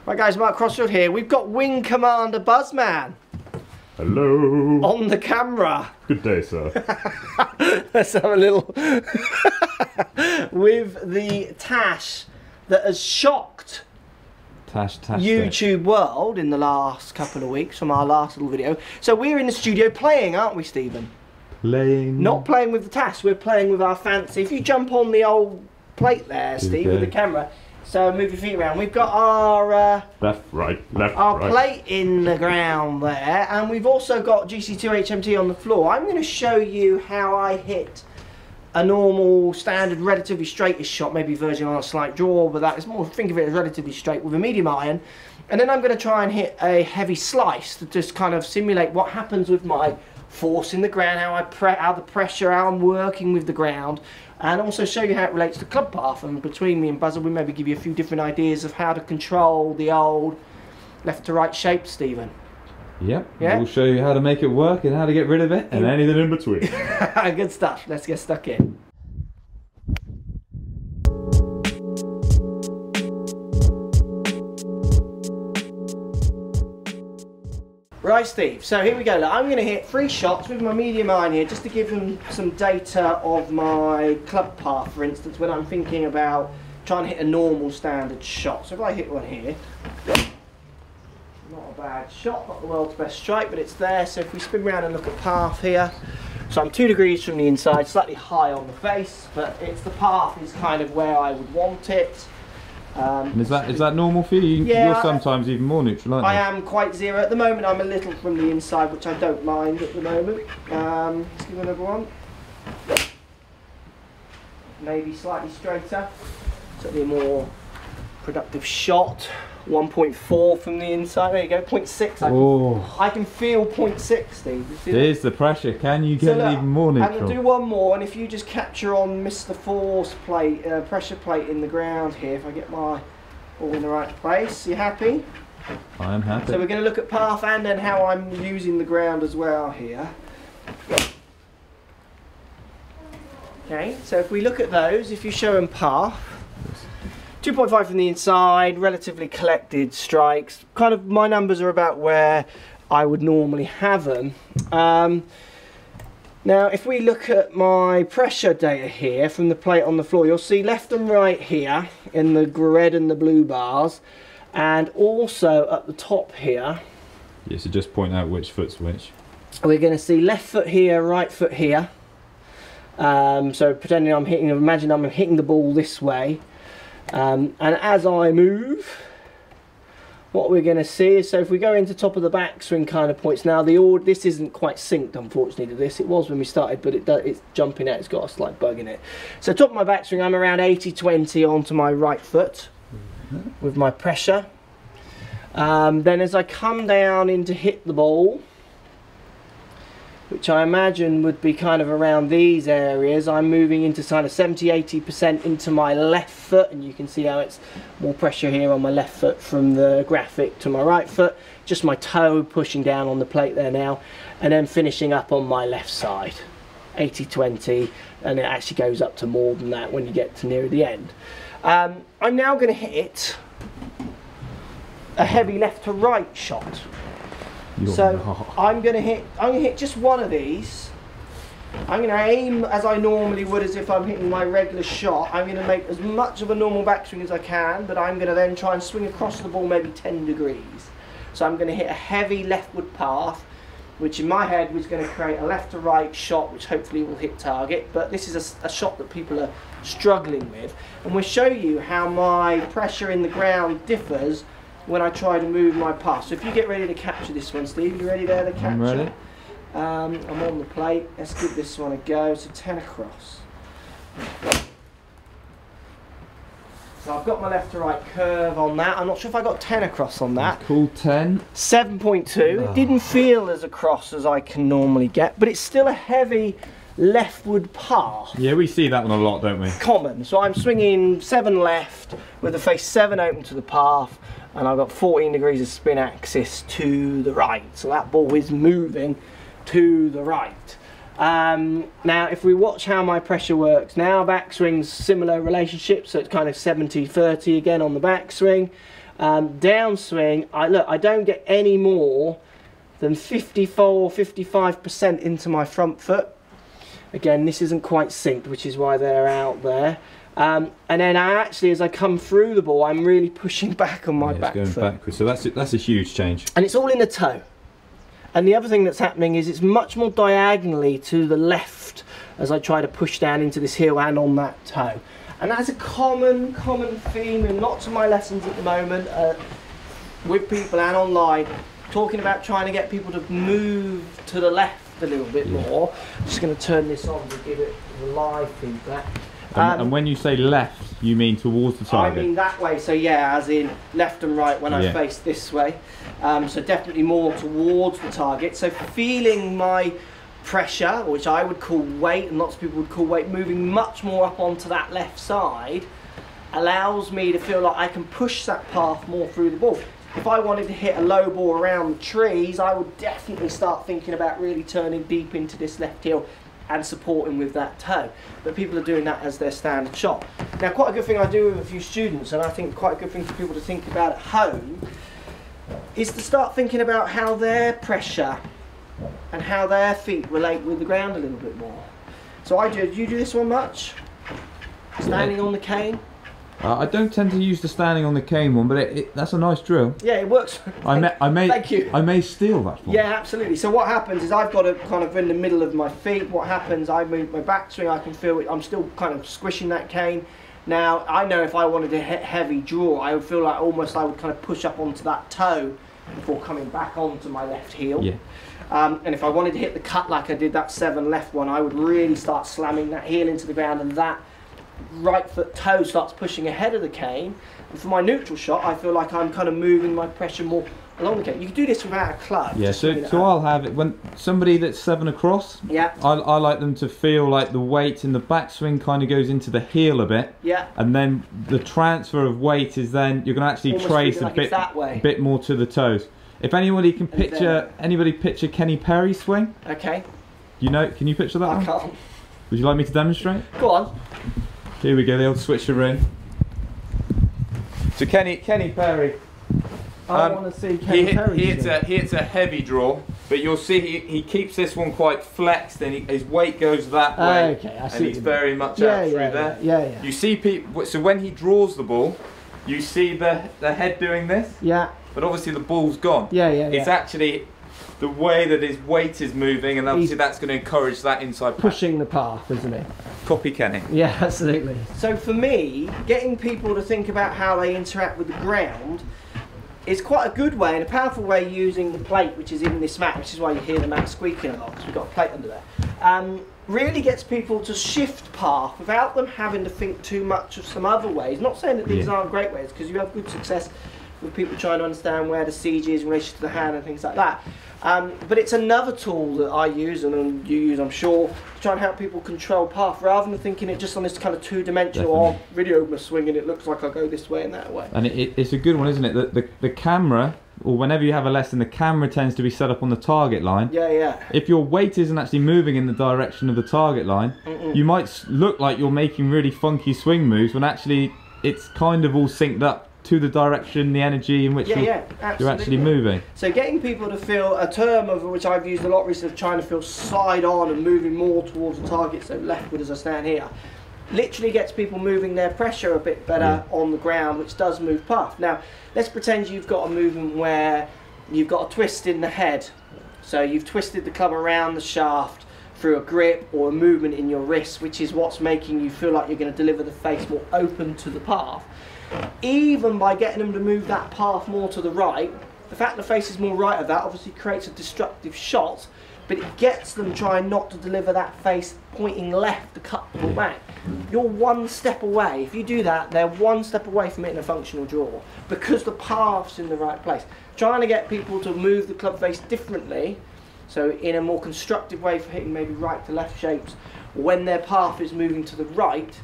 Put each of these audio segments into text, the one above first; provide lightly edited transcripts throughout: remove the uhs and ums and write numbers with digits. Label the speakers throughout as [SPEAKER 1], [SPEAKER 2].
[SPEAKER 1] Right guys, Mark Crossfield here. We've got Wing Commander Buzzman.
[SPEAKER 2] Hello.
[SPEAKER 1] On the camera.
[SPEAKER 2] Good day, sir.
[SPEAKER 1] Let's have a little... with the Tash that has shocked YouTube world in the last couple of weeks from our last little video. So we're in the studio playing, aren't we, Stephen?
[SPEAKER 2] Playing.
[SPEAKER 1] Not playing with the Tash, we're playing with our fancy. If you jump on the old plate there, Steve, with the camera. So move your feet around. We've got our
[SPEAKER 2] left, right,
[SPEAKER 1] our plate in the ground there, and we've also got GC2 HMT on the floor. I'm going to show you how I hit a normal, standard, relatively straightish shot, maybe verging on a slight draw, but that is more, think of it as relatively straight with a medium iron. And then I'm going to try and hit a heavy slice to just kind of simulate what happens with my force in the ground, how the pressure, how I'm working with the ground, and also show you how it relates to club path. And between me and Buzza, we maybe give you a few different ideas of how to control the old left to right shape, Stephen.
[SPEAKER 2] Yep.
[SPEAKER 1] Yeah?
[SPEAKER 2] We'll show you how to make it work and how to get rid of it and anything in between.
[SPEAKER 1] Good stuff. Let's get stuck in. Right, Steve, so here we go. Look, I'm going to hit 3 shots with my medium iron here just to give them some data of my club path, for instance, when I'm thinking about trying to hit a normal standard shot. So if I hit one here, not a bad shot, not the world's best strike, but it's there. So if we spin around and look at path here, so I'm 2 degrees from the inside, slightly high on the face, but it's the path is kind of where I would want it.
[SPEAKER 2] Is that normal for you?
[SPEAKER 1] Yeah,
[SPEAKER 2] you're sometimes even more neutral, aren't you?
[SPEAKER 1] I am quite zero. At the moment I'm a little from the inside, which I don't mind at the moment. Let's give another one. Maybe slightly straighter. Certainly a more productive shot. 1.4 from the inside. There you go, 0.6. I can feel 0.6, Steve.
[SPEAKER 2] There's the pressure. Can you get it even more neutral?
[SPEAKER 1] I'm going to do one more, and if you just capture on Mr. Force plate, pressure plate in the ground here, if I get my ball in the right place. You happy?
[SPEAKER 2] I'm happy.
[SPEAKER 1] So we're going to look at path and then how I'm using the ground as well here. Okay, so if we look at those, if you show them path, 2.5 from the inside, relatively collected strikes. Kind of my numbers are about where I would normally have them. Now if we look at my pressure data here from the plate on the floor, you'll see left and right here in the red and the blue bars, and also at the top here.
[SPEAKER 2] Yeah, so just point out which foot's which.
[SPEAKER 1] We're going to see left foot here, right foot here. So pretending I'm hitting, imagine I'm hitting the ball this way. And as I move, what we're going to see is, so if we go into top of the backswing kind of points, now this isn't quite synced unfortunately to this. It was when we started, but it's jumping out, it's got a slight bug in it. So top of my backswing, I'm around 80-20 onto my right foot with my pressure. Then as I come down in to hit the ball, which I imagine would be kind of around these areas, I'm moving into kind of 70-80% into my left foot, and you can see how it's more pressure here on my left foot from the graphic to my right foot. Just my toe pushing down on the plate there now, and then finishing up on my left side, 80-20, and it actually goes up to more than that when you get to near the end. I'm now going to hit a heavy left to right shot. So I'm going to hit just one of these. I'm going to aim as I normally would, as if I'm hitting my regular shot. I'm going to make as much of a normal backswing as I can, but I'm going to then try and swing across the ball maybe 10 degrees. So I'm going to hit a heavy leftward path, which in my head was going to create a left to right shot, which hopefully will hit target. But this is a shot that people are struggling with, and we'll show you how my pressure in the ground differs when I try to move my path. So if you get ready to capture this one, Steve, you ready there to capture?
[SPEAKER 2] I'm ready.
[SPEAKER 1] I'm on the plate. Let's give this one a go. So 10 across. So I've got my left to right curve on that. I'm not sure if I got 10 across on that.
[SPEAKER 2] Cool 10.
[SPEAKER 1] 7.2. It didn't feel as across as I can normally get, but it's still a heavy leftward path.
[SPEAKER 2] Yeah, we see that one a lot, don't we?
[SPEAKER 1] Common. So I'm swinging 7 left with the face 7 open to the path, and I've got 14 degrees of spin axis to the right. So that ball is moving to the right. Now if we watch how my pressure works now, backswing's similar relationship, so it's kind of 70-30 again on the backswing. Downswing, I don't get any more than 54-55% into my front foot. Again, this isn't quite synced, which is why they're out there. And then as I come through the ball, I'm really pushing back on my back
[SPEAKER 2] going
[SPEAKER 1] foot.
[SPEAKER 2] backwards. So that's a huge change.
[SPEAKER 1] And it's all in the toe. And the other thing that's happening is it's much more diagonally to the left as I try to push down into this heel and on that toe. And that's a common theme in lots of my lessons at the moment with people and online, talking about trying to get people to move to the left a little bit more. I'm just going to turn this on to give it the live feedback.
[SPEAKER 2] And when you say left, you mean towards the target?
[SPEAKER 1] I mean that way, so yeah, as in left and right when I face this way. So definitely more towards the target. So feeling my pressure, which I would call weight, and lots of people would call weight, moving much more up onto that left side, allows me to feel like I can push that path more through the ball. If I wanted to hit a low ball around the trees, I would definitely start thinking about really turning deep into this left heel and supporting with that toe. But people are doing that as their standard shot. Now, quite a good thing I do with a few students, and I think quite a good thing for people to think about at home, is to start thinking about how their pressure and how their feet relate with the ground a little bit more. So do you do this one much? Standing on the cane?
[SPEAKER 2] I don't tend to use the standing on the cane one, but that's a nice drill.
[SPEAKER 1] Yeah, it works. Thank you.
[SPEAKER 2] I may steal that one.
[SPEAKER 1] Yeah, absolutely. So what happens is I've got it kind of in the middle of my feet. What happens, I move my backswing, I can feel it. I'm still kind of squishing that cane. Now, I know if I wanted to hit heavy draw, I would feel like almost I would kind of push up onto that toe before coming back onto my left heel. Yeah. And if I wanted to hit the cut like I did that 7 left one, I would really start slamming that heel into the ground, and that right foot toe starts pushing ahead of the cane. And for my neutral shot, I feel like I'm kind of moving my pressure more along the cane. You can do this without a club.
[SPEAKER 2] Yeah, so I'll have it when somebody that's 7 across.
[SPEAKER 1] Yeah.
[SPEAKER 2] I like them to feel like the weight in the backswing kind of goes into the heel a bit.
[SPEAKER 1] Yeah.
[SPEAKER 2] And then the transfer of weight is then you're going to actually
[SPEAKER 1] almost
[SPEAKER 2] trace
[SPEAKER 1] like
[SPEAKER 2] a bit more to the toes. If anybody can picture Kenny Perry's swing.
[SPEAKER 1] Okay.
[SPEAKER 2] Can you picture that one?
[SPEAKER 1] I can't.
[SPEAKER 2] Would you like me to demonstrate?
[SPEAKER 1] Go on.
[SPEAKER 2] Here we go, the old switcheroo. So Kenny Perry.
[SPEAKER 1] I want to see Kenny Perry.
[SPEAKER 2] He hits a heavy draw, but you'll see he keeps this one quite flexed, and his weight goes that way.
[SPEAKER 1] Okay, I see.
[SPEAKER 2] And he's very much out through there.
[SPEAKER 1] Yeah.
[SPEAKER 2] You see people. So when he draws the ball, you see the head doing this.
[SPEAKER 1] Yeah.
[SPEAKER 2] But obviously the ball's gone.
[SPEAKER 1] Yeah.
[SPEAKER 2] It's actually the way that his weight is moving, and obviously that's going to encourage that inside
[SPEAKER 1] pushing the path, isn't it?
[SPEAKER 2] Copy Kenny.
[SPEAKER 1] Yeah, absolutely. So for me, getting people to think about how they interact with the ground is quite a good way and a powerful way, using the plate which is in this mat, which is why you hear the mat squeaking a lot, because we've got a plate under there. Really gets people to shift path without them having to think too much of some other ways. Not saying that these aren't great ways, because you have good success with people trying to understand where the CG is in relation to the hand and things like that. But it's another tool that I use, and you use, I'm sure, to try and help people control path, rather than thinking it just on this kind of two-dimensional video my swing and it looks like I go this way and that way.
[SPEAKER 2] And it's a good one, isn't it? The camera, or whenever you have a lesson, the camera tends to be set up on the target line.
[SPEAKER 1] Yeah.
[SPEAKER 2] If your weight isn't actually moving in the direction of the target line, you might look like you're making really funky swing moves when actually it's kind of all synced up to the direction, the energy in which you're actually moving.
[SPEAKER 1] So getting people to feel, a term of which I've used a lot recently, trying to feel side on and moving more towards the target, so leftward as I stand here, literally gets people moving their pressure a bit better on the ground, which does move path. Now, let's pretend you've got a movement where you've got a twist in the head. So you've twisted the club around the shaft through a grip or a movement in your wrist, which is what's making you feel like you're going to deliver the face more open to the path. Even by getting them to move that path more to the right, the fact the face is more right of that obviously creates a destructive shot, but it gets them trying not to deliver that face pointing left to cut the ball back. You're one step away. If you do that, they're one step away from hitting a functional draw, because the path's in the right place. Trying to get people to move the club face differently, so in a more constructive way for hitting maybe right to left shapes, when their path is moving to the right,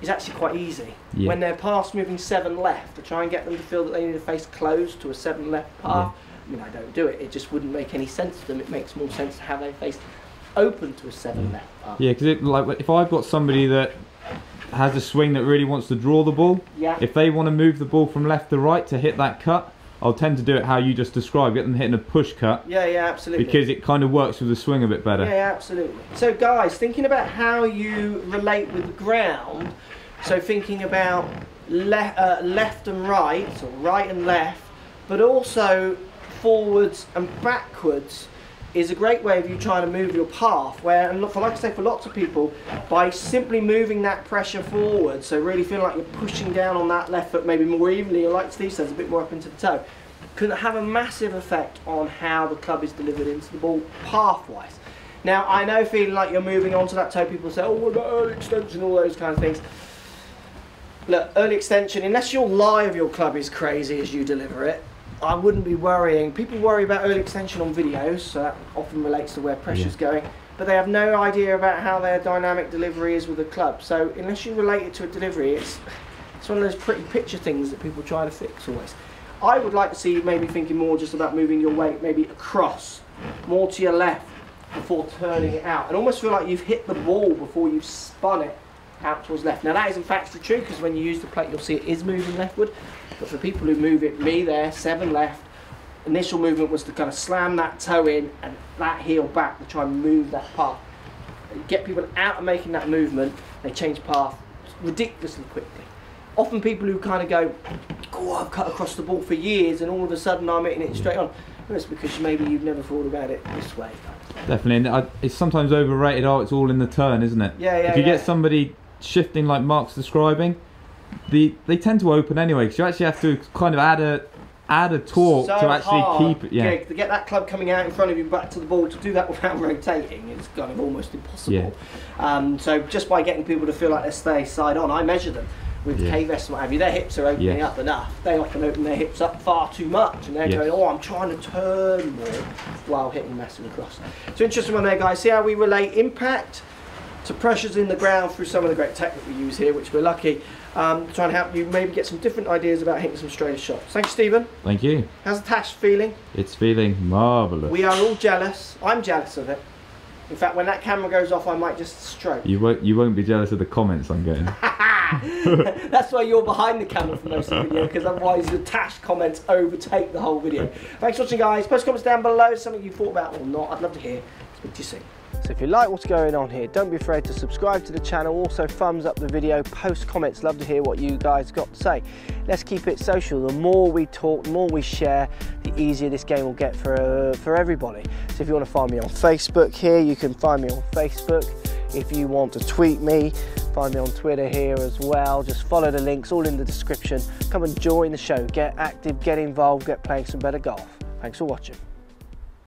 [SPEAKER 1] is actually quite easy. When they're past moving 7 left, to try and get them to feel that they need to face close to a 7 left path. I mean, I don't do it. It just wouldn't make any sense to them. It makes more sense to have their face open to a 7 left path.
[SPEAKER 2] Yeah, because like if I've got somebody that has a swing that really wants to draw the ball, if they want to move the ball from left to right to hit that cut, I'll tend to do it how you just described, get them hitting a push cut.
[SPEAKER 1] Yeah, absolutely.
[SPEAKER 2] Because it kind of works with the swing a bit better.
[SPEAKER 1] Yeah, absolutely. So guys, thinking about how you relate with the ground, so thinking about left and right, or right and left, but also forwards and backwards is a great way of you trying to move your path, where, and look, like I say, for lots of people, by simply moving that pressure forward, so really feeling like you're pushing down on that left foot maybe more evenly, or like Steve says, a bit more up into the toe, can have a massive effect on how the club is delivered into the ball path-wise. Now, I know feeling like you're moving onto that toe, people say, oh, what about early extension, all those kind of things. Look, early extension, unless your lie of your club is crazy as you deliver it, I wouldn't be worrying. People worry about early extension on videos, so that often relates to where pressure's going, but they have no idea about how their dynamic delivery is with the club. So unless you relate it to a delivery, it's one of those pretty picture things that people try to fix always. I would like to see you maybe thinking more just about moving your weight maybe across, more to your left before turning it out, and almost feel like you've hit the ball before you've spun it out towards left. Now that is in fact true, because when you use the plate you'll see it is moving leftward, but for people who move it, me there, 7 left, initial movement was to kind of slam that toe in and that heel back to try and move that path. Get people out of making that movement, they change path ridiculously quickly. Often people who kind of go, oh, I've cut across the ball for years and all of a sudden I'm hitting it straight on. Well, it's because maybe you've never thought about it this way.
[SPEAKER 2] Definitely, and it's sometimes overrated, it's all in the turn, isn't it? If you get somebody shifting like Mark's describing, they tend to open anyway, because you actually have to kind of add a torque to actually keep it. To get that club coming out in front of you back to the ball, to do that without rotating, it's kind of almost impossible. So just by getting people to feel like they stay side on, I measure them with K-vests and what have you, their hips are opening up enough. They often open their hips up far too much, and they're going, oh, I'm trying to turn more while hitting massive across. So interesting one there, guys. See how we relate impact to pressures in the ground through some of the great tech that we use here, which we're lucky, trying to help you maybe get some different ideas about hitting some straighter shots. Thanks, Stephen. Thank you.
[SPEAKER 1] How's the Tash feeling?
[SPEAKER 2] It's feeling marvellous.
[SPEAKER 1] We are all jealous. I'm jealous of it. In fact, when that camera goes off, I might just stroke.
[SPEAKER 2] You won't be jealous of the comments I'm getting.
[SPEAKER 1] That's why you're behind the camera for most of the video, because otherwise the Tash comments overtake the whole video. Thanks for watching, guys. Post comments down below, something you thought about or not. I'd love to hear. Speak to you soon. So if you like what's going on here, don't be afraid to subscribe to the channel. Also thumbs up the video, post comments. Love to hear what you guys got to say. Let's keep it social. The more we talk, the more we share, the easier this game will get for everybody. So if you want to find me on Facebook here, you can find me on Facebook. If you want to tweet me, find me on Twitter here as well. Just follow the links, all in the description. Come and join the show. Get active, get involved, get playing some better golf. Thanks for watching.